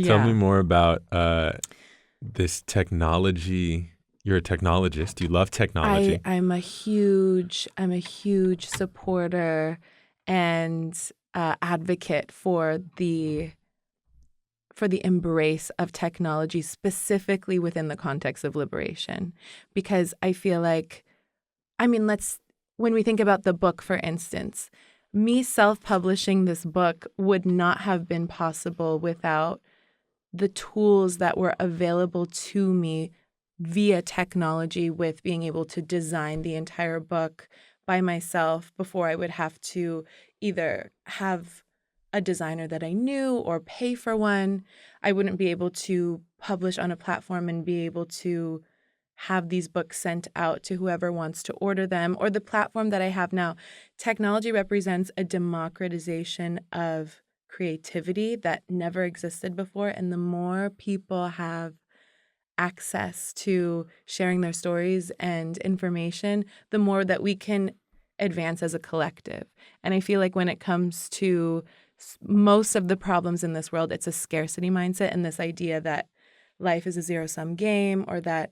Tell me more about this technology. You're a technologist. You love technology. I'm a huge supporter and advocate for the embrace of technology, specifically within the context of liberation, because I feel like, when we think about the book, for instance, me self-publishing this book would not have been possible without the tools that were available to me via technology, with being able to design the entire book by myself before I would have to either have a designer that I knew or pay for one. I wouldn't be able to publish on a platform and be able to have these books sent out to whoever wants to order them, or the platform that I have now. Technology represents a democratization of creativity that never existed before. And the more people have access to sharing their stories and information, the more that we can advance as a collective. And I feel like when it comes to most of the problems in this world, it's a scarcity mindset and this idea that life is a zero-sum game, or that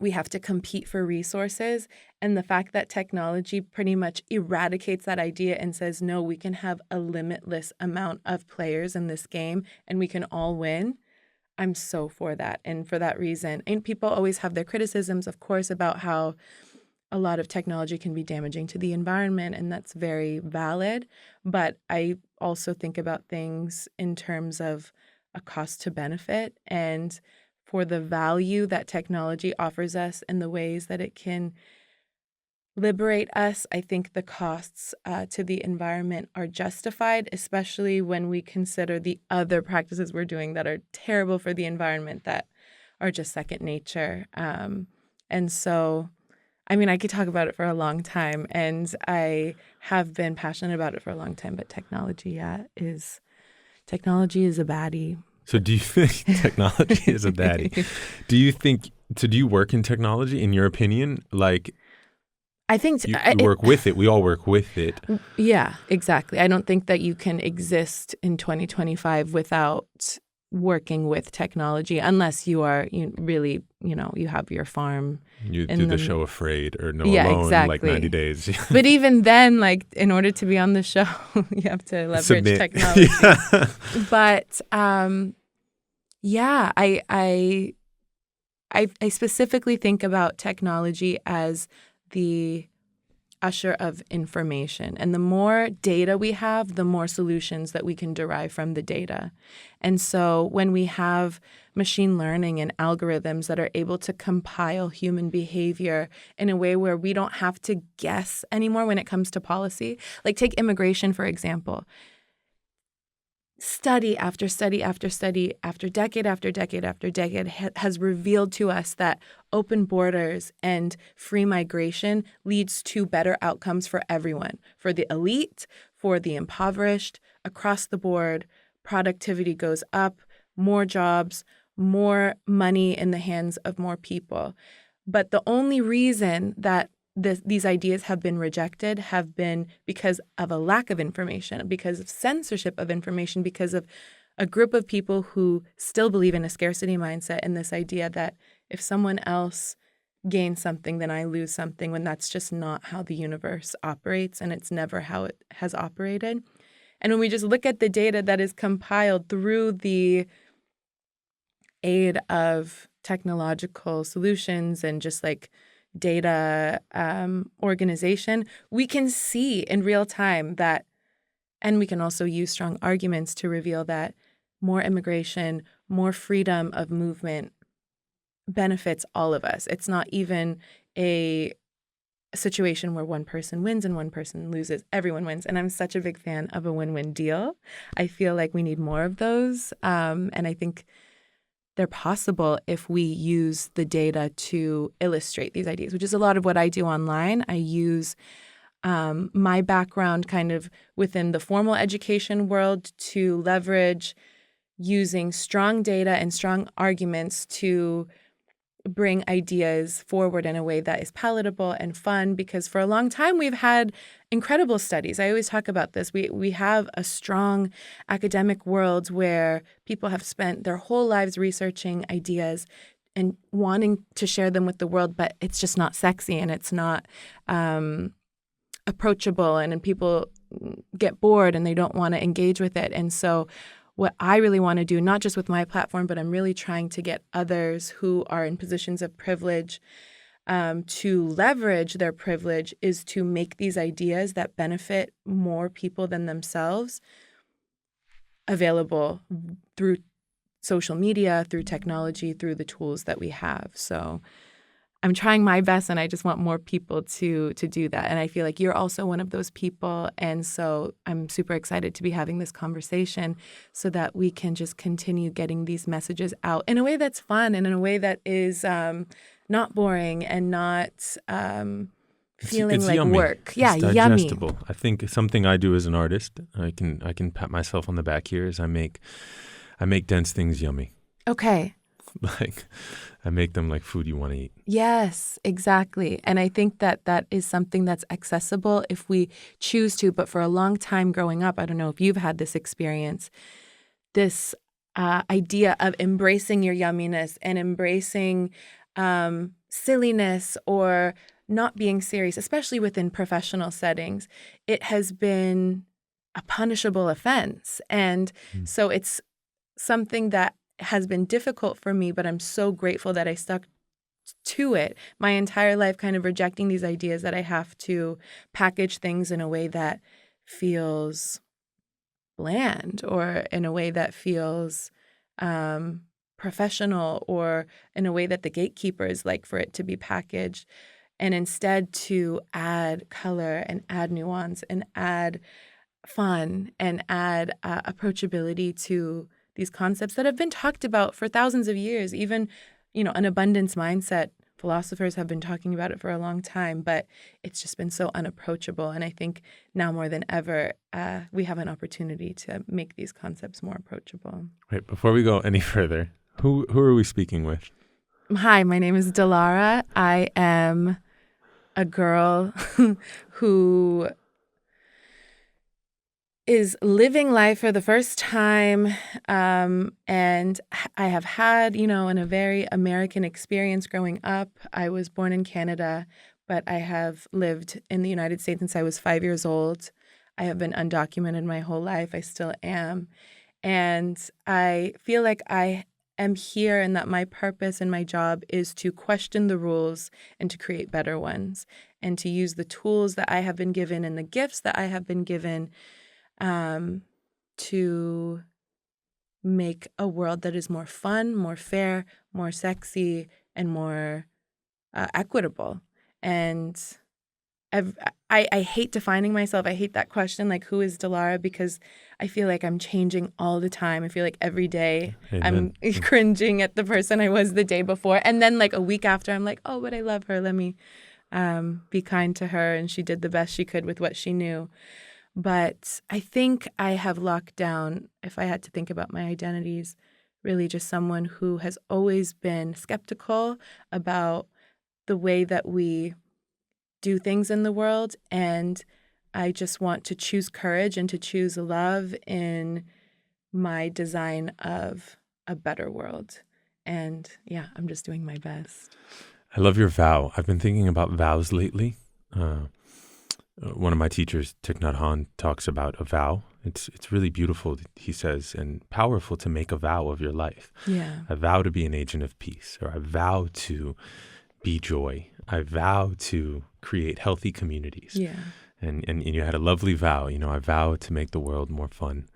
we have to compete for resources. And the fact that technology pretty much eradicates that idea and says, no, we can have a limitless amount of players in this game and we can all win. I'm so for that. And for that reason, and people always have their criticisms, of course, about how a lot of technology can be damaging to the environment, and that's very valid. But I also think about things in terms of a cost to benefit, and for the value that technology offers us and the ways that it can liberate us. I think the costs to the environment are justified, especially when we consider the other practices we're doing that are terrible for the environment, that are just second nature. And so, I could talk about it for a long time, and I have been passionate about it for a long time, but technology is a baddie. So do you think technology is a baddie? Do you work in technology, in your opinion? Like, I think you work with it. We all work with it. Yeah, exactly. I don't think that you can exist in 2025 without working with technology, unless you have your farm. You do the show Afraid or No Yeah, Alone, exactly. like 90 Days. But even then, like, in order to be on the show, you have to leverage technology. Yeah. But yeah, I specifically think about technology as the usher of information. And the more data we have, the more solutions that we can derive from the data. And so when we have machine learning and algorithms that are able to compile human behavior in a way where we don't have to guess anymore when it comes to policy, like take immigration, for example. Study after study after study, after decade after decade after decade has revealed to us that open borders and free migration leads to better outcomes for everyone, for the elite, for the impoverished, across the board. Productivity goes up, more jobs, more money in the hands of more people. But the only reason that these ideas have been rejected have been because of a lack of information, because of censorship of information, because of a group of people who still believe in a scarcity mindset and this idea that if someone else gains something, then I lose something, when that's just not how the universe operates, and it's never how it has operated. And when we just look at the data that is compiled through the aid of technological solutions and just like data organization, we can see in real time that, and we can also use strong arguments to reveal that more immigration, more freedom of movement benefits all of us. It's not even a situation where one person wins and one person loses. Everyone wins. And I'm such a big fan of a win-win deal. I feel like we need more of those. And I think they're possible if we use the data to illustrate these ideas, which is a lot of what I do online. I use my background kind of within the formal education world to leverage using strong data and strong arguments to bring ideas forward in a way that is palatable and fun, because for a long time we've had incredible studies. I always talk about this. We have a strong academic world where people have spent their whole lives researching ideas and wanting to share them with the world, but it's just not sexy and it's not approachable, and people get bored and they don't want to engage with it. And so what I really want to do, not just with my platform, but I'm really trying to get others who are in positions of privilege to leverage their privilege, is to make these ideas that benefit more people than themselves available through social media, through technology, through the tools that we have. So I'm trying my best, and I just want more people to do that. And I feel like you're also one of those people. And so I'm super excited to be having this conversation so that we can just continue getting these messages out in a way that's fun and in a way that is not boring and not feeling it's like yummy. work. It's Yummy. digestible. I think something I do as an artist, I can pat myself on the back here, is I make dense things yummy. Okay. Like, I make them like food you want to eat. Yes, exactly. And I think that that is something that's accessible if we choose to. But for a long time growing up, I don't know if you've had this experience, this idea of embracing your yumminess and embracing silliness or not being serious, especially within professional settings, it has been a punishable offense. And so it's something that has been difficult for me, but I'm so grateful that I stuck to it my entire life, kind of rejecting these ideas that I have to package things in a way that feels bland or in a way that feels professional or in a way that the gatekeepers like for it to be packaged, and instead to add color and add nuance and add fun and add approachability to these concepts that have been talked about for thousands of years. Even, an abundance mindset, philosophers have been talking about it for a long time, but it's just been so unapproachable. And I think now more than ever, we have an opportunity to make these concepts more approachable. Wait, before we go any further, who are we speaking with? Hi, my name is Dellara. I am a girl who is living life for the first time, and I have had, a very American experience growing up. I was born in Canada, but I have lived in the United States since I was 5 years old. I have been undocumented my whole life. I still am. And I feel like I am here and that my purpose and my job is to question the rules and to create better ones, and to use the tools that I have been given and the gifts that I have been given to make a world that is more fun, more fair, more sexy, and more equitable. And I hate defining myself. I hate that question, like, who is Dellara? Because I feel like I'm changing all the time. I feel like every day Amen. I'm cringing at the person I was the day before. And then like a week after, I'm like, oh, but I love her. Let me be kind to her. And she did the best she could with what she knew. But I think I have locked down, if I had to think about my identities, really just someone who has always been skeptical about the way that we do things in the world. And I just want to choose courage and to choose love in my design of a better world. And yeah, I'm just doing my best. I love your vow. I've been thinking about vows lately. One of my teachers, Thich Nhat Hanh, talks about a vow. It's really beautiful, he says, and powerful to make a vow of your life. Yeah. I vow to be an agent of peace, or I vow to be joy. I vow to create healthy communities. Yeah. And you had a lovely vow. I vow to make the world more fun,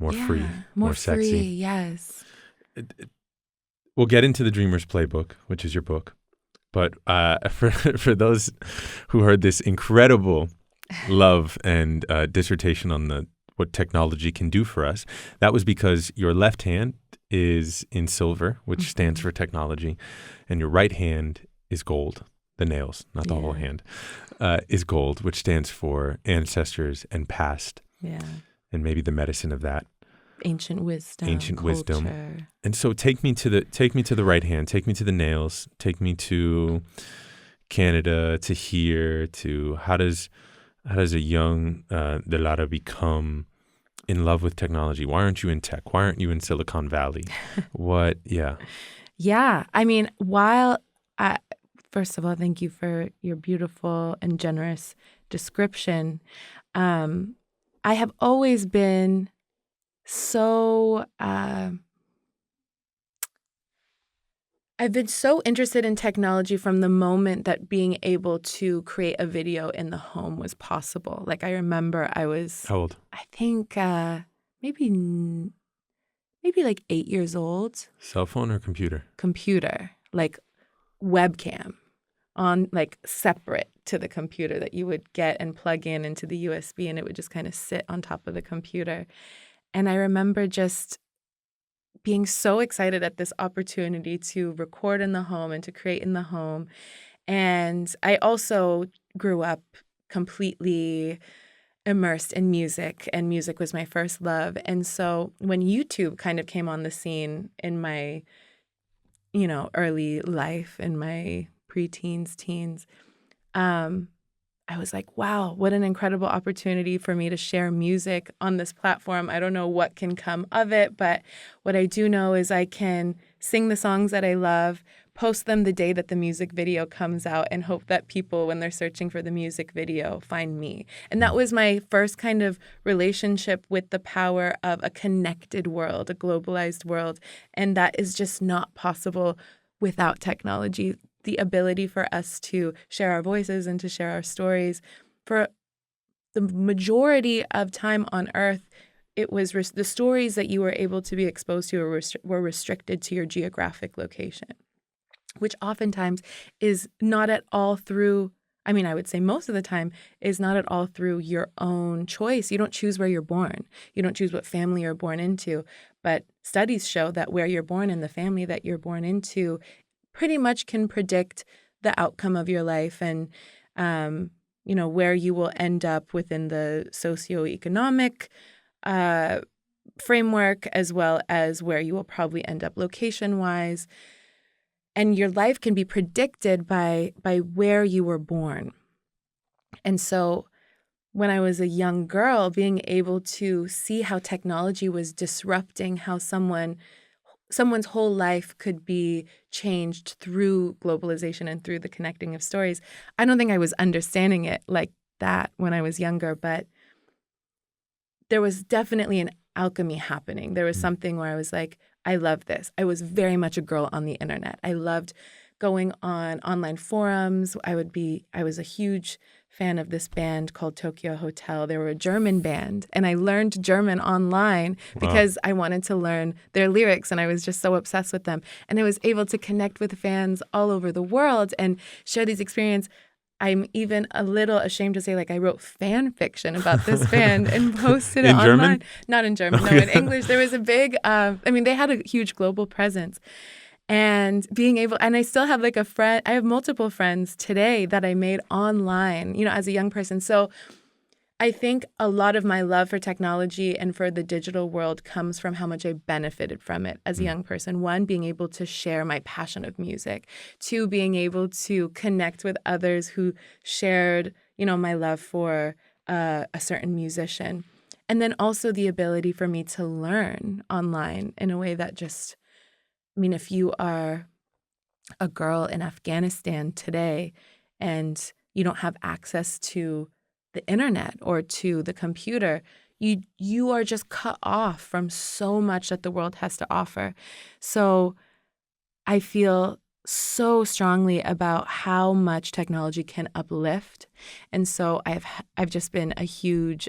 more free, more sexy. Free, yes. We'll get into the Dreamer's Playbook, which is your book. But for those who heard this incredible love and dissertation on what technology can do for us, that was because your left hand is in silver, which stands for technology, and your right hand is gold. The nails, not the whole hand, is gold, which stands for ancestors and past, and maybe the medicine of that. ancient wisdom, ancient culture. wisdom. And so take me to the right hand, take me to the nails, take me to Canada, to here, to how does a young Dellara become in love with technology? Why aren't you in tech? Why aren't you in Silicon Valley? What? Yeah. Yeah. I mean, first of all, thank you for your beautiful and generous description. I have always been so, I've been so interested in technology from the moment that being able to create a video in the home was possible. Like I remember I was, How old? I think maybe like 8 years old. Cell phone or computer? Computer, like webcam on like separate to the computer that you would get and plug in into the USB, and it would just kind of sit on top of the computer. And I remember just being so excited at this opportunity to record in the home and to create in the home. And I also grew up completely immersed in music, and music was my first love. And so when YouTube kind of came on the scene in my, early life, in my preteens, teens, I was like, wow, what an incredible opportunity for me to share music on this platform. I don't know what can come of it, but what I do know is I can sing the songs that I love, post them the day that the music video comes out, and hope that people, when they're searching for the music video, find me. And that was my first kind of relationship with the power of a connected world, a globalized world. And that is just not possible without technology. The ability for us to share our voices and to share our stories. For the majority of time on Earth, it was the stories that you were able to be exposed to were restricted to your geographic location, which oftentimes is not at all through, I mean, I would say most of the time is not at all through your own choice. You don't choose where you're born. You don't choose what family you're born into. But studies show that where you're born and the family that you're born into pretty much can predict the outcome of your life and, where you will end up within the socioeconomic framework, as well as where you will probably end up location-wise. And your life can be predicted by where you were born. And so when I was a young girl, being able to see how technology was disrupting how someone's whole life could be changed through globalization and through the connecting of stories. I don't think I was understanding it like that when I was younger, but there was definitely an alchemy happening. There was something where I was like, I love this. I was very much a girl on the internet. I loved going on online forums. I was a huge fan of this band called Tokyo Hotel. They were a German band, and I learned German online because I wanted to learn their lyrics, and I was just so obsessed with them. And I was able to connect with fans all over the world and share these experiences. I'm even a little ashamed to say, like, I wrote fan fiction about this band and posted it In online. German? Not in German, no, in English. There was a big, they had a huge global presence. And being able, and I still have like I have multiple friends today that I made online, as a young person. So I think a lot of my love for technology and for the digital world comes from how much I benefited from it as a young person. One, being able to share my passion of music. Two, being able to connect with others who shared, my love for a certain musician. And then also the ability for me to learn online in a way that just, if you are a girl in Afghanistan today and you don't have access to the internet or to the computer, you are just cut off from so much that the world has to offer. So I feel so strongly about how much technology can uplift. And so I've just been a huge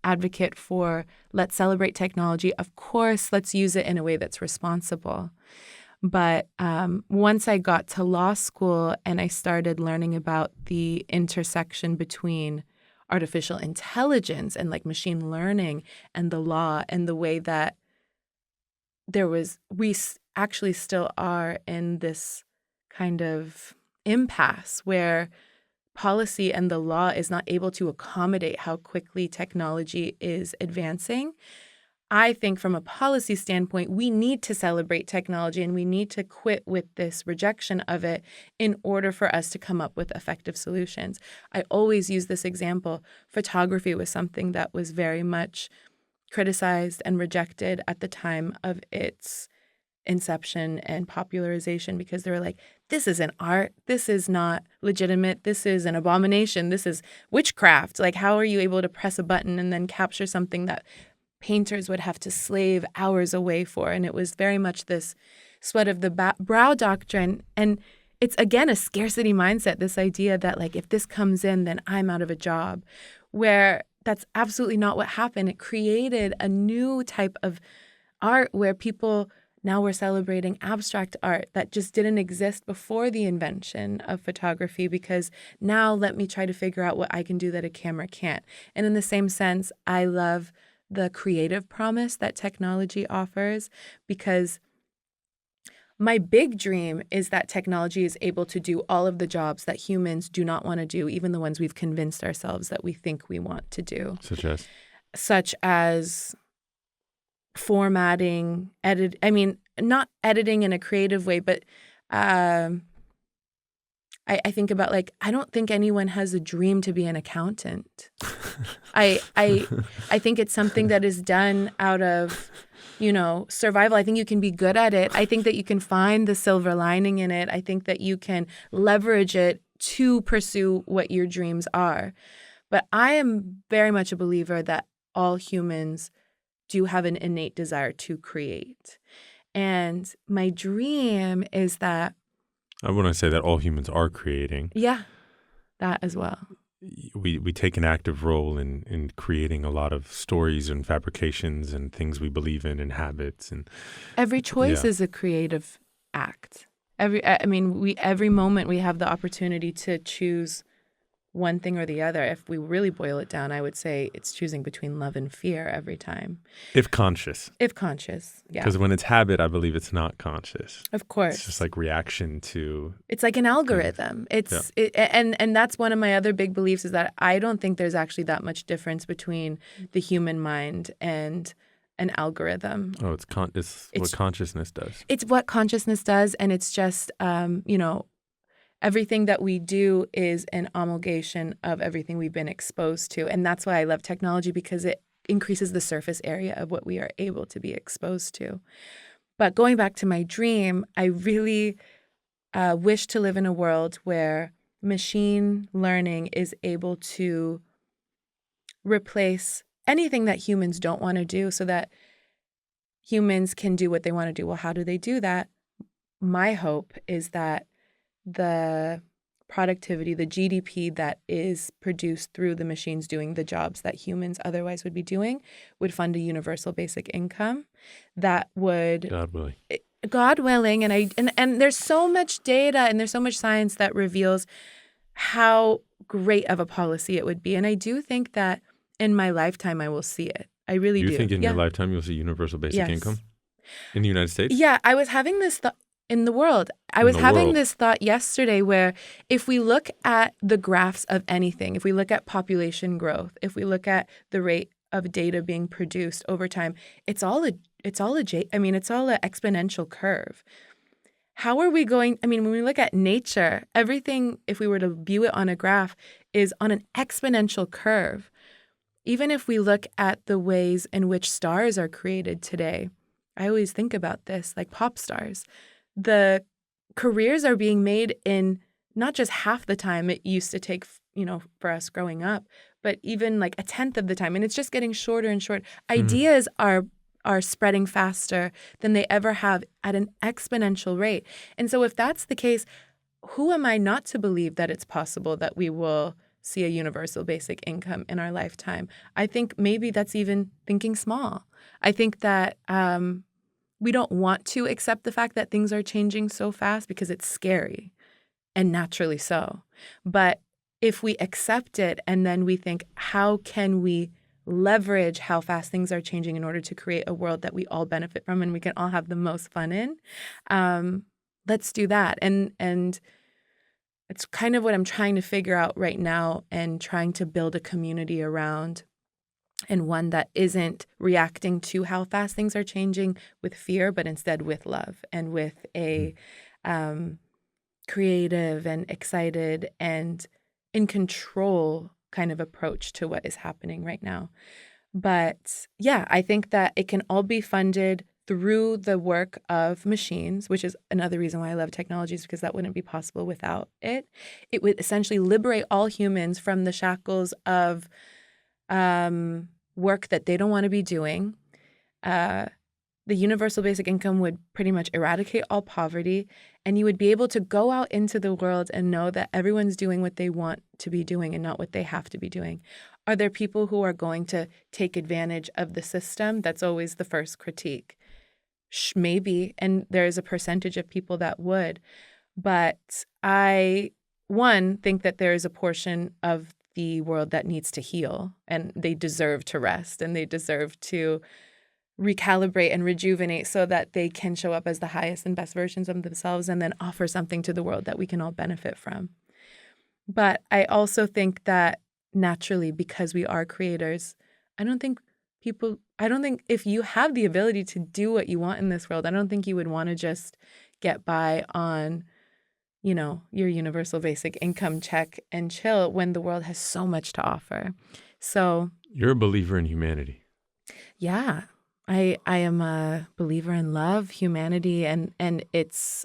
advocate for, let's celebrate technology. Of course, let's use it in a way that's responsible. But once I got to law school and I started learning about the intersection between artificial intelligence and like machine learning and the law, and the way that we actually still are in this kind of impasse where policy and the law is not able to accommodate how quickly technology is advancing. I think from a policy standpoint, we need to celebrate technology and we need to quit with this rejection of it in order for us to come up with effective solutions. I always use this example. Photography was something that was very much criticized and rejected at the time of its inception and popularization because they were like, this isn't art. This is not legitimate. This is an abomination. This is witchcraft. Like, how are you able to press a button and then capture something that painters would have to slave hours away for? And it was very much this sweat of the brow doctrine. And it's, again, a scarcity mindset, this idea that, like, if this comes in, then I'm out of a job, where that's absolutely not what happened. It created a new type of art where people now were celebrating abstract art that just didn't exist before the invention of photography, because now let me try to figure out what I can do that a camera can't. And in the same sense, I love the creative promise that technology offers, because my big dream is that technology is able to do all of the jobs that humans do not want to do, even the ones we've convinced ourselves that we think we want to do. Such as formatting, not editing in a creative way, but I think about, like, I don't think anyone has a dream to be an accountant. I think it's something that is done out of, survival. I think you can be good at it. I think that you can find the silver lining in it. I think that you can leverage it to pursue what your dreams are. But I am very much a believer that all humans do have an innate desire to create. And my dream is that I want to say that all humans are creating. Yeah, that as well. We take an active role in creating a lot of stories and fabrications and things we believe in and habits. And every choice is a creative act. Every moment we have the opportunity to choose one thing or the other. If we really boil it down, I would say it's choosing between love and fear every time. If conscious, yeah. Because when it's habit, I believe it's not conscious. Of course. It's just like reaction to... It's like an algorithm. And that's one of my other big beliefs, is that I don't think there's actually that much difference between the human mind and an algorithm. Oh, it's what consciousness does. It's what consciousness does, and it's just, everything that we do is an amalgamation of everything we've been exposed to. And that's why I love technology, because it increases the surface area of what we are able to be exposed to. But going back to my dream, I really wish to live in a world where machine learning is able to replace anything that humans don't want to do, so that humans can do what they want to do. Well, how do they do that? My hope is that the productivity, the GDP that is produced through the machines doing the jobs that humans otherwise would be doing, would fund a universal basic income that would... God willing. And there's so much data and there's so much science that reveals how great of a policy it would be. And I do think that in my lifetime I will see it. I really do. You think in your lifetime you'll see universal basic income in the United States? Yeah, I was having this thought. In the world. I was having this thought yesterday, where if we look at the graphs of anything, if we look at population growth, if we look at the rate of data being produced over time, it's all an exponential curve. How are we going? When we look at nature, everything, if we were to view it on a graph, is on an exponential curve. Even if we look at the ways in which stars are created today, I always think about this, like pop stars. The careers are being made in not just half the time it used to take, for us growing up, but even like a tenth of the time. And it's just getting shorter and shorter. Ideas are spreading faster than they ever have at an exponential rate. And so if that's the case, who am I not to believe that it's possible that we will see a universal basic income in our lifetime? I think maybe that's even thinking small. I think that we don't want to accept the fact that things are changing so fast because it's scary, and naturally so. But if we accept it and then we think, how can we leverage how fast things are changing in order to create a world that we all benefit from and we can all have the most fun in, let's do that. And it's kind of what I'm trying to figure out right now, and trying to build a community around and one that isn't reacting to how fast things are changing with fear, but instead with love and with a creative and excited and in control kind of approach to what is happening right now. But yeah, I think that it can all be funded through the work of machines, which is another reason why I love technologies, because that wouldn't be possible without it. It would essentially liberate all humans from the shackles of work that they don't want to be doing. The universal basic income would pretty much eradicate all poverty, and you would be able to go out into the world and know that everyone's doing what they want to be doing and not what they have to be doing. Are there people who are going to take advantage of the system? That's always the first critique. Maybe, and there's a percentage of people that would. But I, one, think that there is a portion of the world that needs to heal, and they deserve to rest, and they deserve to recalibrate and rejuvenate so that they can show up as the highest and best versions of themselves and then offer something to the world that we can all benefit from. But I also think that naturally, because we are creators, I don't think if you have the ability to do what you want in this world, I don't think you would want to just get by on, your universal basic income check and chill when the world has so much to offer. So You're a believer in humanity. yeah, I am a believer in love, humanity, and its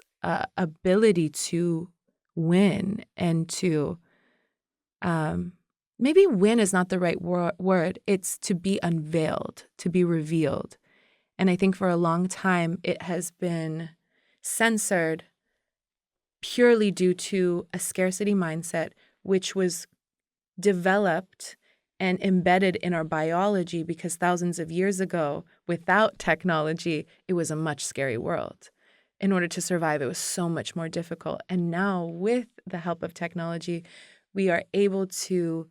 ability to win and to maybe win is not the right word. It's to be unveiled, to be revealed. And I think for a long time it has been censored purely due to a scarcity mindset, which was developed and embedded in our biology because thousands of years ago, without technology, it was a much scary world. In order to survive, it was so much more difficult. And now, with the help of technology, we are able to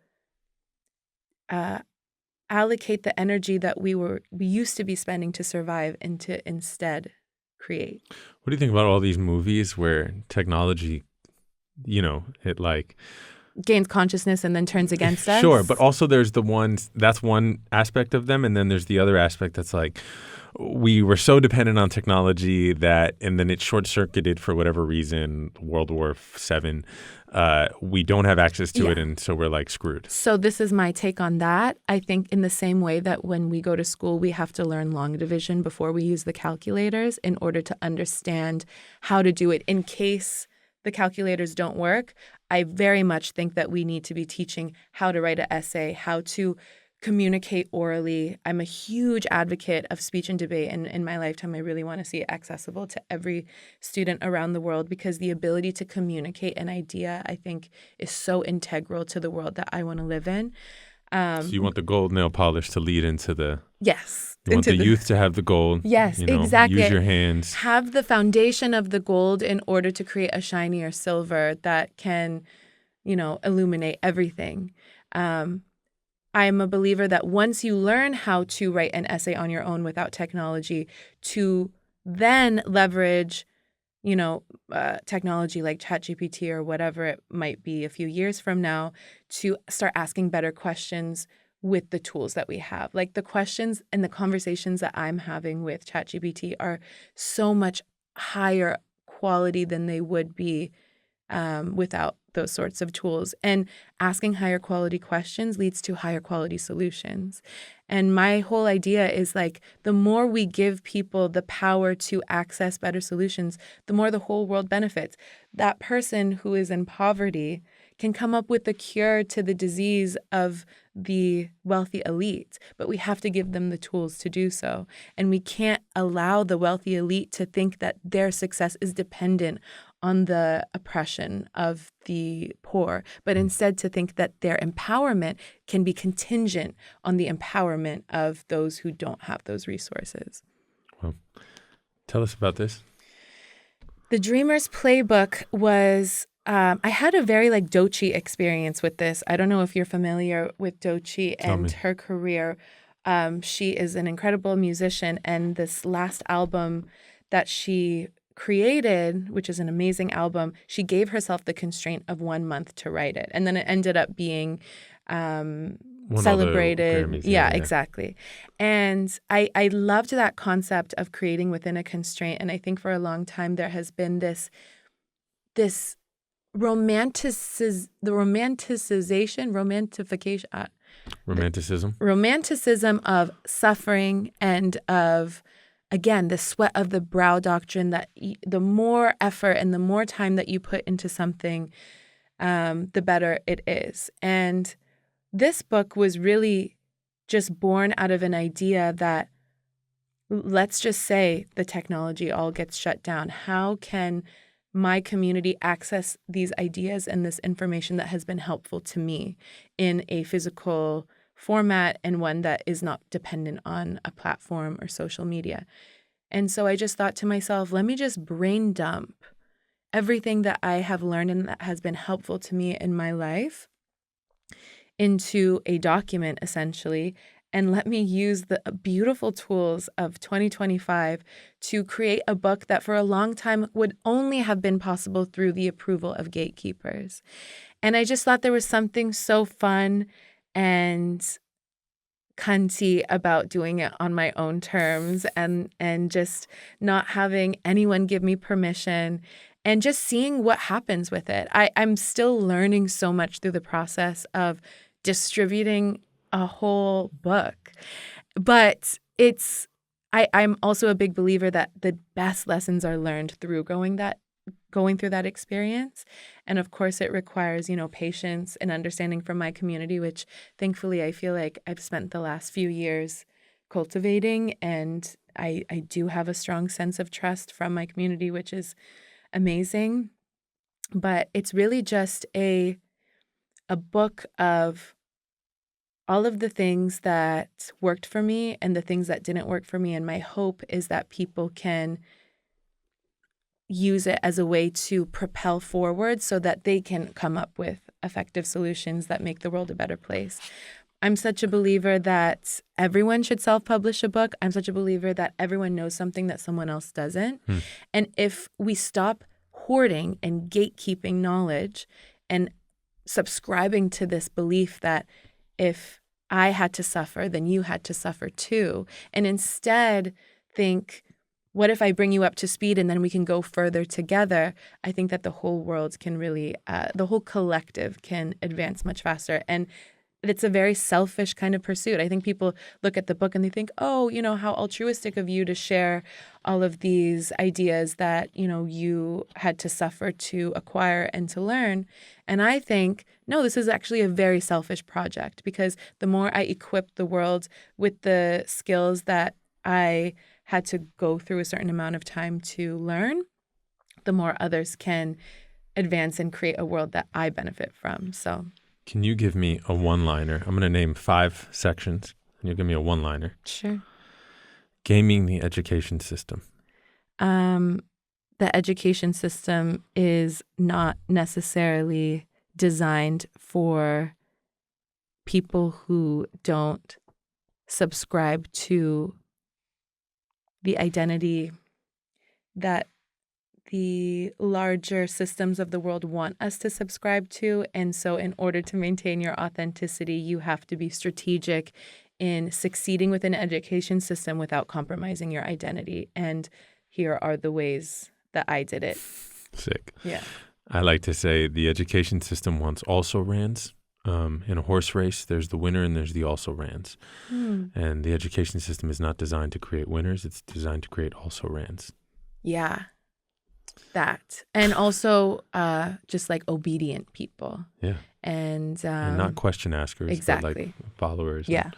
allocate the energy that we used to be spending to survive and to instead create. What do you think about all these movies where technology, it like gains consciousness and then turns against us? Sure, but also there's that's one aspect of them, and then there's the other aspect that's like we were so dependent on technology and then it short-circuited for whatever reason, World War VII, we don't have access to it, and so we're like screwed. So this is my take on that. I think in the same way that when we go to school, we have to learn long division before we use the calculators in order to understand how to do it in case the calculators don't work. I very much think that we need to be teaching how to write an essay, how to communicate orally. I'm a huge advocate of speech and debate, and in my lifetime, I really want to see it accessible to every student around the world because the ability to communicate an idea, I think, is so integral to the world that I want to live in. So you want the gold nail polish to lead into the... Yes. You want the youth to have the gold. Yes, exactly. Use your hands. Have the foundation of the gold in order to create a shinier silver that can, illuminate everything. I'm a believer that once you learn how to write an essay on your own without technology, to then leverage, technology like ChatGPT or whatever it might be a few years from now, to start asking better questions with the tools that we have. Like the questions and the conversations that I'm having with ChatGPT are so much higher quality than they would be without those sorts of tools. And asking higher quality questions leads to higher quality solutions. And my whole idea is like the more we give people the power to access better solutions, the more the whole world benefits. That person who is in poverty can come up with the cure to the disease of the wealthy elite, but we have to give them the tools to do so. And we can't allow the wealthy elite to think that their success is dependent on the oppression of the poor, but instead to think that their empowerment can be contingent on the empowerment of those who don't have those resources. Well, tell us about this. The Dreamer's Playbook was, I had a very Doechii experience with this. I don't know if you're familiar with Doechii and her career. She is an incredible musician, and this last album that she created, which is an amazing album, she gave herself the constraint of 1 month to write it. And then it ended up being Won all the celebrated. Grammys, Yeah, exactly. And I loved that concept of creating within a constraint. And I think for a long time there has been this romanticism of suffering and of, again, the sweat of the brow doctrine, that the more effort and the more time that you put into something, the better it is. And this book was really just born out of an idea that, let's just say the technology all gets shut down. How can my community access these ideas and this information that has been helpful to me in a physical format and one that is not dependent on a platform or social media? And so I just thought to myself, let me just brain dump everything that I have learned and that has been helpful to me in my life into a document, essentially, and let me use the beautiful tools of 2025 to create a book that for a long time would only have been possible through the approval of gatekeepers. And I just thought there was something so fun and cunty about doing it on my own terms and just not having anyone give me permission and just seeing what happens with it. I'm still learning so much through the process of distributing a whole book. But I'm also a big believer that the best lessons are learned through going through that experience. And of course it requires, patience and understanding from my community, which thankfully I feel like I've spent the last few years cultivating. And I do have a strong sense of trust from my community, which is amazing. But it's really just a book of all of the things that worked for me and the things that didn't work for me. And my hope is that people can use it as a way to propel forward so that they can come up with effective solutions that make the world a better place. I'm such a believer that everyone should self-publish a book. I'm such a believer that everyone knows something that someone else doesn't. And if we stop hoarding and gatekeeping knowledge and subscribing to this belief that if I had to suffer, then you had to suffer too, and instead think, what if I bring you up to speed and then we can go further together? I think that the whole world can really, the whole collective can advance much faster. And it's a very selfish kind of pursuit. I think people look at the book and they think, oh, how altruistic of you to share all of these ideas that, you had to suffer to acquire and to learn. And I think, no, this is actually a very selfish project, because the more I equip the world with the skills that I had to go through a certain amount of time to learn, the more others can advance and create a world that I benefit from. So, can you give me a one-liner? I'm going to name 5 sections, and you'll give me a one-liner. Sure. Gaming the education system. The education system is not necessarily designed for people who don't subscribe to the identity that the larger systems of the world want us to subscribe to. And so in order to maintain your authenticity, you have to be strategic in succeeding with an education system without compromising your identity. And here are the ways that I did it. Sick. Yeah. I like to say the education system wants also-rans. In a horse race, there's the winner and there's the also-rans. And the education system is not designed to create winners. It's designed to create also-rans. Yeah. That. And also just like obedient people. Yeah. And not question askers, exactly. but like followers. Yeah.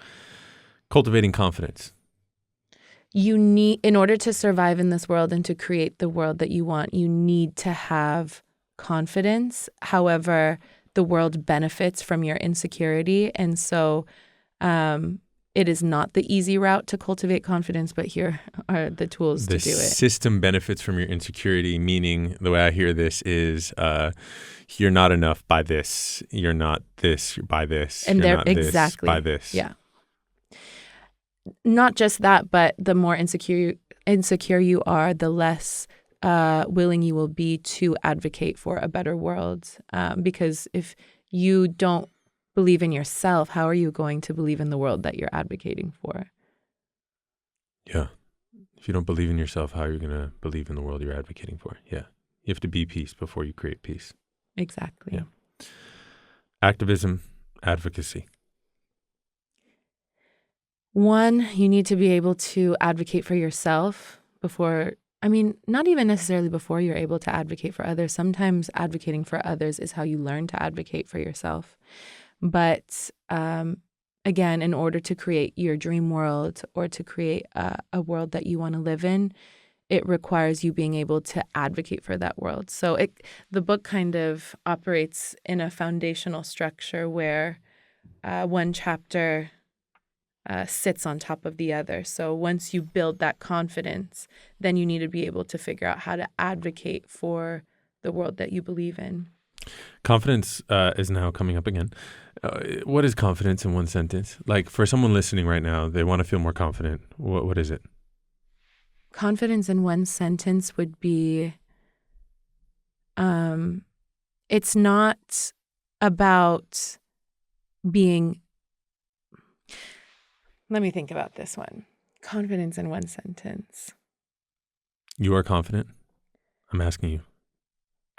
Cultivating confidence. You need, in order to survive in this world and to create the world that you want, you need to have confidence. However, the world benefits from your insecurity. And so it is not the easy route to cultivate confidence, but here are the tools to do it. The system benefits from your insecurity, meaning the way I hear this is you're not enough by this. You're not this by this. And you're not exactly this by this. Yeah. Not just that, but the more insecure you are, the less willing you will be to advocate for a better world. Because if you don't believe in yourself, how are you going to believe in the world that you're advocating for? Yeah. If you don't believe in yourself, how are you going to believe in the world you're advocating for? Yeah. You have to be peace before you create peace. Exactly. Yeah. Activism, advocacy. One, you need to be able to advocate for yourself before, not even necessarily before you're able to advocate for others. Sometimes advocating for others is how you learn to advocate for yourself. But again, in order to create your dream world or to create a world that you want to live in, it requires you being able to advocate for that world. So the book kind of operates in a foundational structure where one chapter sits on top of the other. So once you build that confidence, then you need to be able to figure out how to advocate for the world that you believe in. Confidence is now coming up again. What is confidence in one sentence? Like for someone listening right now, they want to feel more confident. What is it? Confidence in one sentence would be, it's not about being, let me think about this one. Confidence in one sentence. You are confident? I'm asking you.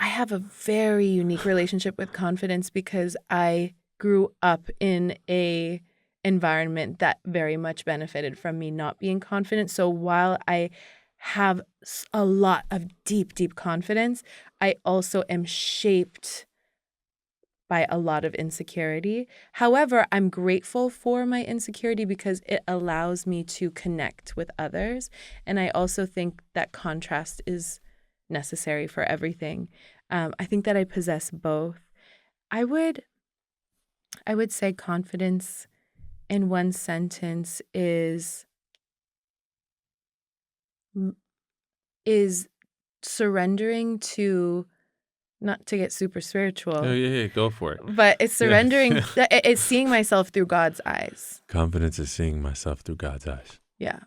I have a very unique relationship with confidence because I grew up in a environment that very much benefited from me not being confident. So while I have a lot of deep, deep confidence, I also am shaped by a lot of insecurity. However, I'm grateful for my insecurity because it allows me to connect with others. And I also think that contrast is necessary for everything. I think that I possess both. I would say confidence in one sentence is surrendering to, not to get super spiritual. Oh, yeah, go for it. But it's surrendering, Yeah. it's seeing myself through God's eyes. Confidence is seeing myself through God's eyes. Yeah.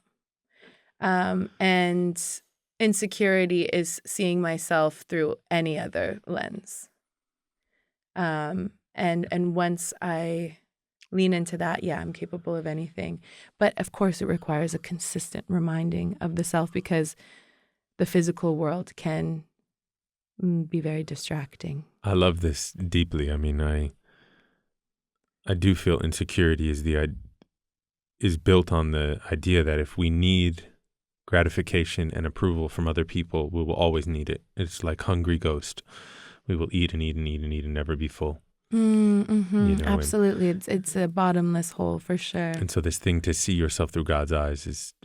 And insecurity is seeing myself through any other lens. And once I lean into that, yeah, I'm capable of anything. But of course, it requires a consistent reminding of the self because the physical world can be very distracting. I love this deeply. I mean, I do feel insecurity is built on the idea that if we need gratification and approval from other people, we will always need it. It's like hungry ghost. We will eat and eat and eat and eat and never be full. Mm-hmm. You know, absolutely. It's a bottomless hole for sure. And so this thing to see yourself through God's eyes is,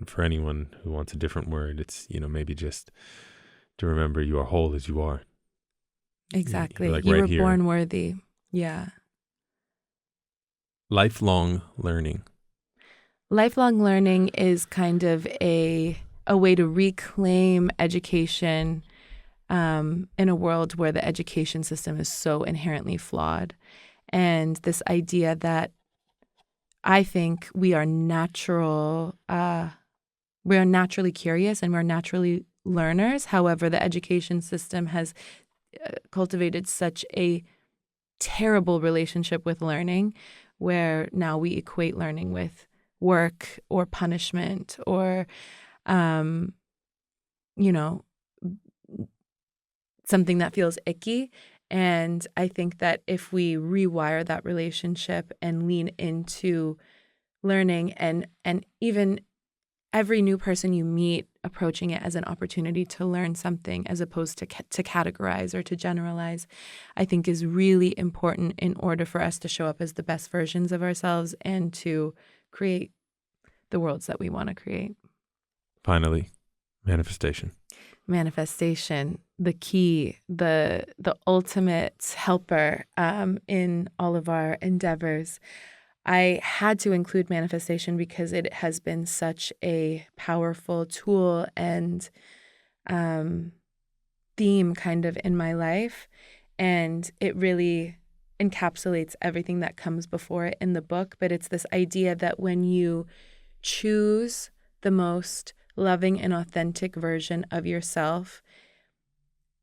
for anyone who wants a different word, it's, maybe just to remember you are whole as you are. Exactly. Like you right were here. born worthy. Yeah. Lifelong learning. Lifelong learning is kind of a way to reclaim education in a world where the education system is so inherently flawed. And this idea that I think we are naturally curious and we're naturally learners. However, the education system has cultivated such a terrible relationship with learning where now we equate learning with work or punishment or, something that feels icky. And I think that if we rewire that relationship and lean into learning and even every new person you meet, approaching it as an opportunity to learn something as opposed to categorize or to generalize, I think is really important in order for us to show up as the best versions of ourselves and to create the worlds that we want to create. Finally, manifestation. Manifestation, the key, the ultimate helper in all of our endeavors. I had to include manifestation because it has been such a powerful tool and theme kind of in my life. And it really encapsulates everything that comes before it in the book. But it's this idea that when you choose the most loving and authentic version of yourself,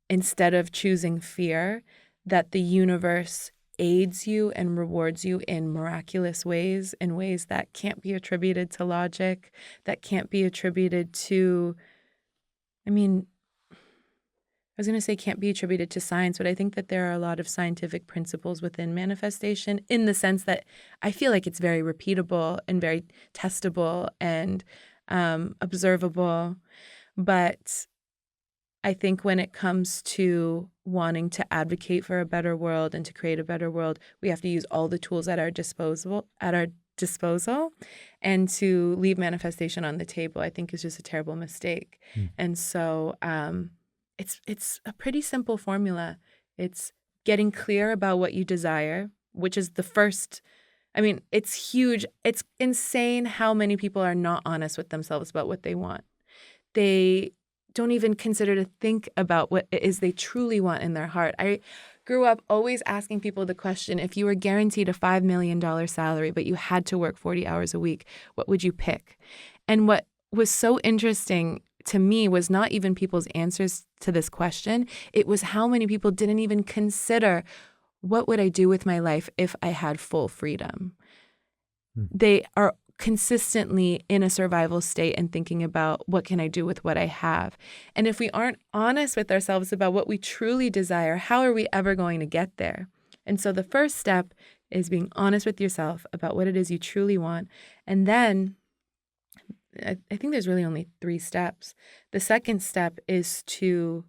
instead of choosing fear, that the universe aids you and rewards you in miraculous ways, in ways that can't be attributed to logic, that can't be attributed to, I mean, I was going to say can't be attributed to science, but I think that there are a lot of scientific principles within manifestation, in the sense that I feel like it's very repeatable and very testable and observable. But I think when it comes to wanting to advocate for a better world and to create a better world, we have to use all the tools at our disposal, and to leave manifestation on the table, I think, is just a terrible mistake. And so it's a pretty simple formula. It's getting clear about what you desire, which is the first. I mean, it's huge. It's insane how many people are not honest with themselves about what they want. They don't even consider to think about what it is they truly want in their heart. I grew up always asking people the question, if you were guaranteed a $5 million salary, but you had to work 40 hours a week, what would you pick? And what was so interesting to me was not even people's answers to this question. It was how many people didn't even consider, what would I do with my life if I had full freedom? They are consistently in a survival state and thinking about, what can I do with what I have? And if we aren't honest with ourselves about what we truly desire, how are we ever going to get there? And so the first step is being honest with yourself about what it is you truly want. And then I think there's really only 3 steps. The second step is to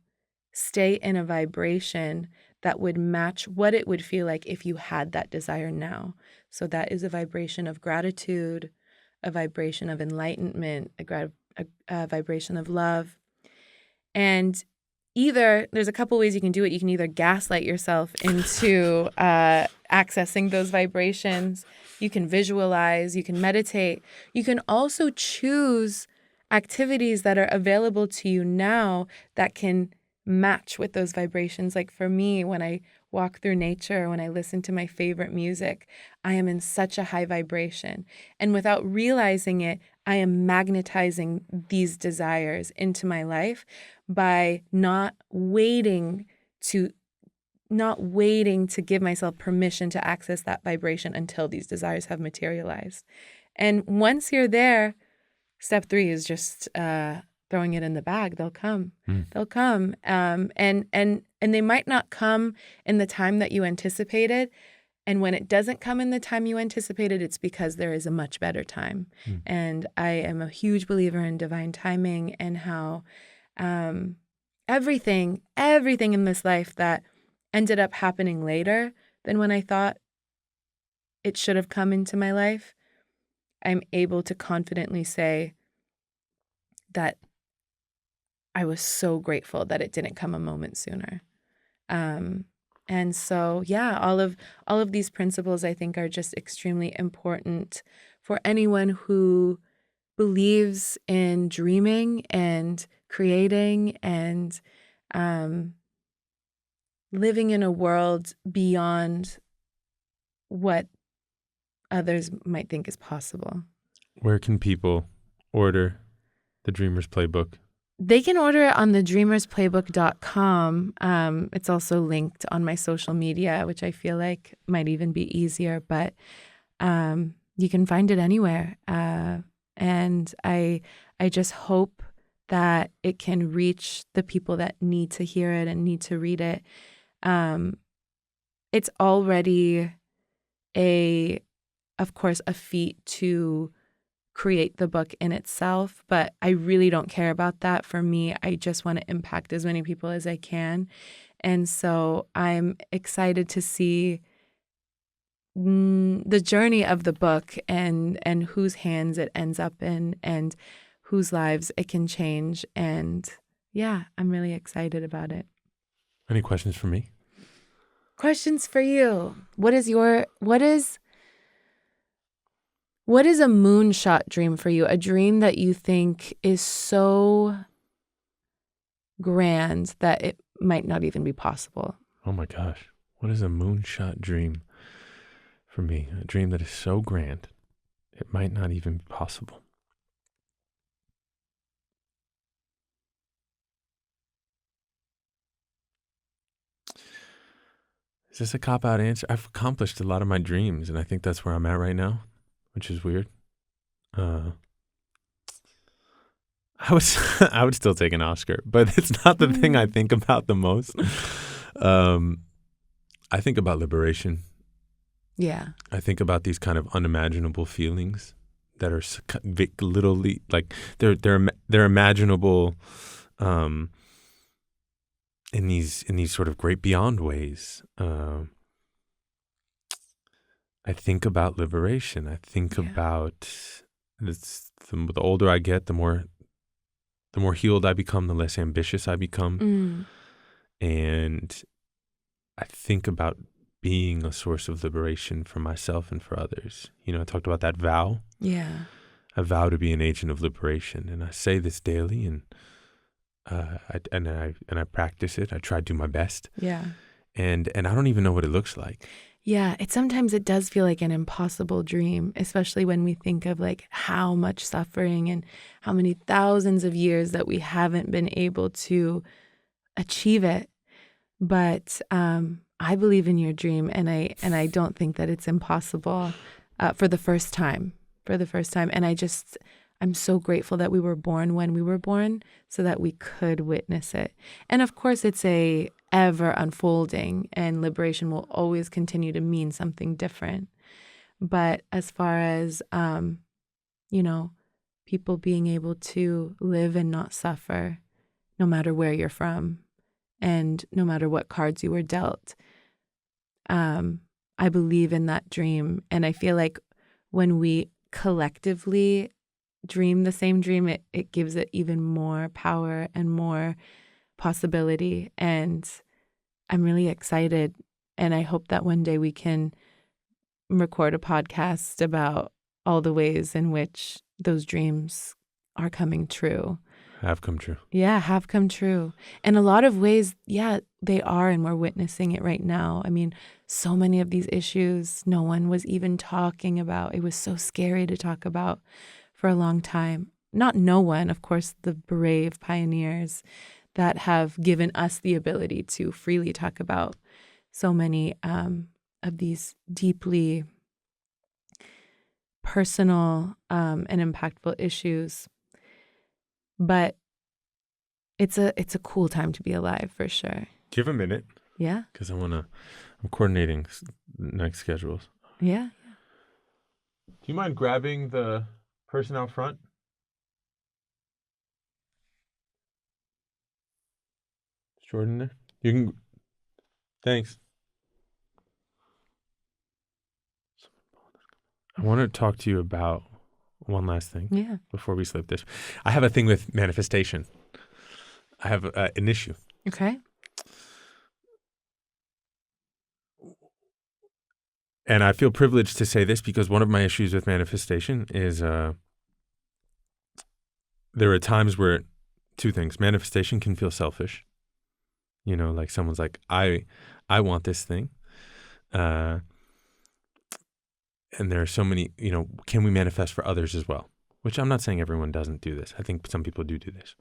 stay in a vibration that would match what it would feel like if you had that desire now. So that is a vibration of gratitude, a vibration of enlightenment, a vibration of love. And there's a couple ways you can do it. You can either gaslight yourself into accessing those vibrations. You can visualize, you can meditate. You can also choose activities that are available to you now that can match with those vibrations. Like for me, when I walk through nature, when I listen to my favorite music, I am in such a high vibration. And without realizing it, I am magnetizing these desires into my life by not waiting to give myself permission to access that vibration until these desires have materialized. And once you're there, step 3 is just throwing it in the bag. They'll come. They'll come. And they might not come in the time that you anticipated. And when it doesn't come in the time you anticipated, it's because there is a much better time. And I am a huge believer in divine timing and how everything in this life that ended up happening later than when I thought it should have come into my life, I'm able to confidently say that I was so grateful that it didn't come a moment sooner. And so, yeah, all of these principles, I think, are just extremely important for anyone who believes in dreaming and creating and living in a world beyond what others might think is possible. Where can people order the Dreamer's Playbook? They can order it on the dreamersplaybook.com. It's also linked on my social media, which I feel like might even be easier, but you can find it anywhere. And I just hope that it can reach the people that need to hear it and need to read it. It's already of course, a feat to create the book in itself, but I really don't care about that. For me, I just want to impact as many people as I can. And so I'm excited to see the journey of the book and whose hands it ends up in and whose lives it can change. And yeah, I'm really excited about it. Any questions for me? Questions for you. What is a moonshot dream for you? A dream that you think is so grand that it might not even be possible. Oh my gosh. What is a moonshot dream for me? A dream that is so grand, it might not even be possible. Is this a cop-out answer? I've accomplished a lot of my dreams, and I think that's where I'm at right now, which is weird. I would I would still take an Oscar, but it's not the thing I think about the most. I think about liberation. Yeah. I think about these kind of unimaginable feelings that are literally like they're imaginable in these sort of great beyond ways. I think about liberation. I think about this. The older I get, the more healed I become, the less ambitious I become. And I think about being a source of liberation for myself and for others. You know, I talked about that vow. Yeah. I vow to be an agent of liberation, and I say this daily, and I practice it. I try to do my best. Yeah. And I don't even know what it looks like. Yeah, sometimes it does feel like an impossible dream, especially when we think of like how much suffering and how many thousands of years that we haven't been able to achieve it. But I believe in your dream, and I don't think that it's impossible for the first time. And I'm so grateful that we were born when we were born so that we could witness it. And of course, it's a ever unfolding, and liberation will always continue to mean something different. But as far as, people being able to live and not suffer, no matter where you're from and no matter what cards you were dealt, I believe in that dream. And I feel like when we collectively dream the same dream, it gives it even more power and more possibility. And I'm really excited. And I hope that one day we can record a podcast about all the ways in which those dreams are coming true. Have come true. Yeah, have come true. In a lot of ways, yeah, they are, and we're witnessing it right now. I mean, so many of these issues no one was even talking about. It was so scary to talk about for a long time. Not no one, of course, the brave pioneers that have given us the ability to freely talk about so many of these deeply personal and impactful issues. But it's a cool time to be alive, for sure. Do you have a minute? Yeah. Because I'm coordinating next schedules. Yeah. Do you mind grabbing the person out front? Is Jordan there? You can. Thanks. I want to talk to you about one last thing before we slip this. I have a thing with manifestation. I have an issue. Okay. And I feel privileged to say this because one of my issues with manifestation is there are times where two things. Manifestation can feel selfish. You know, like someone's like, I want this thing. And there are so many, can we manifest for others as well? Which I'm not saying everyone doesn't do this. I think some people do this.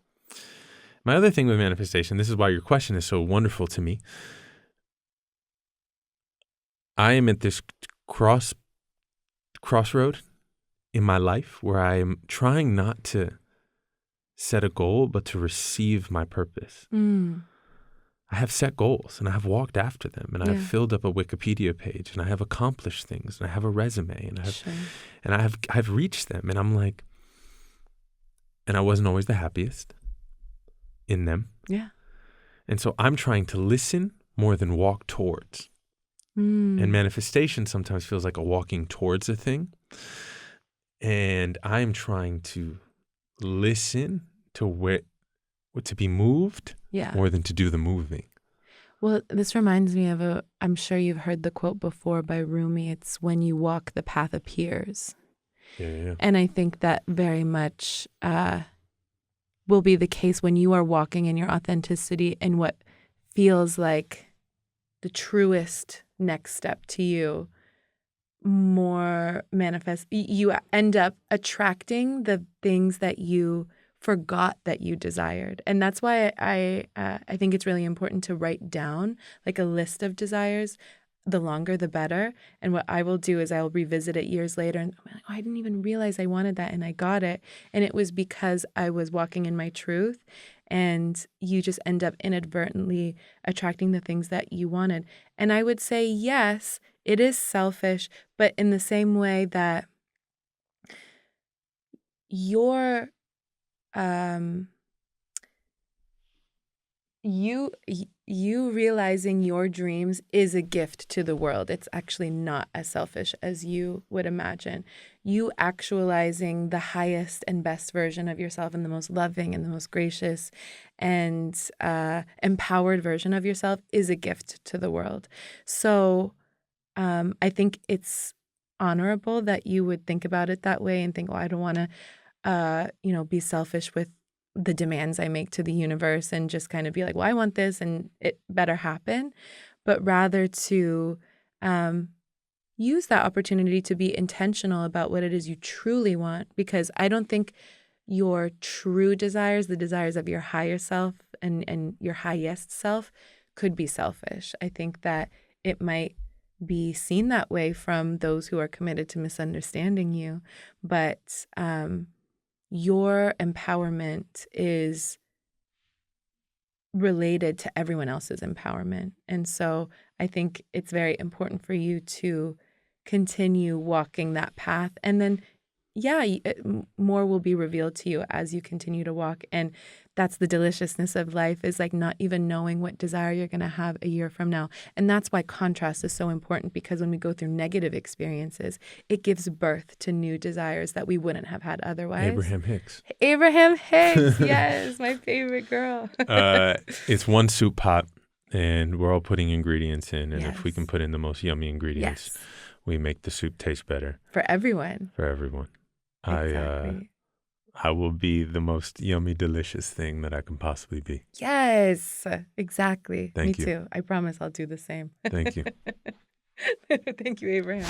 My other thing with manifestation, this is why your question is so wonderful to me. I am at this crossroad in my life where I am trying not to set a goal, but to receive my purpose. I have set goals and I have walked after them, and I've filled up a Wikipedia page, and I have accomplished things, and I have a resume, and I've reached them, and I'm like, and I wasn't always the happiest in them. Yeah. And so I'm trying to listen more than walk towards. And manifestation sometimes feels like a walking towards a thing. And I'm trying to listen to to be moved more than to do the moving. Well, this reminds me of I'm sure you've heard the quote before by Rumi. It's when you walk, the path appears. Yeah. And I think that very much will be the case when you are walking in your authenticity and what feels like the truest next step to you. More manifest. You end up attracting the things that you forgot that you desired. And that's why I think it's really important to write down like a list of desires. the longer the better. And what I will do is I'll revisit it years later and I'm like, oh, I didn't even realize I wanted that and I got it. And it was because I was walking in my truth. And you just end up inadvertently attracting the things that you wanted. And I would say, yes, it is selfish, but in the same way that your you realizing your dreams is a gift to the world. It's actually not as selfish as you would imagine. You actualizing the highest and best version of yourself and the most loving and the most gracious and empowered version of yourself is a gift to the world. So I think it's honorable that you would think about it that way and think, oh, I don't want to, be selfish with the demands I make to the universe and just kind of be like, well, I want this and it better happen, but rather to use that opportunity to be intentional about what it is you truly want. Because I don't think your true desires, the desires of your higher self and your highest self, could be selfish. I think that it might be seen that way from those who are committed to misunderstanding you, but your empowerment is related to everyone else's empowerment. And so I think it's very important for you to continue walking that path. And then, more will be revealed to you as you continue to walk. And that's the deliciousness of life, is like not even knowing what desire you're going to have a year from now. And that's why contrast is so important, because when we go through negative experiences, it gives birth to new desires that we wouldn't have had otherwise. Abraham Hicks, yes, my favorite girl. It's one soup pot, and we're all putting ingredients in. And if we can put in the most yummy ingredients, we make the soup taste better. For everyone. Exactly. I will be the most yummy, delicious thing that I can possibly be. Yes, exactly. Thank you. Me too. I promise I'll do the same. Thank you. Thank you, Abraham.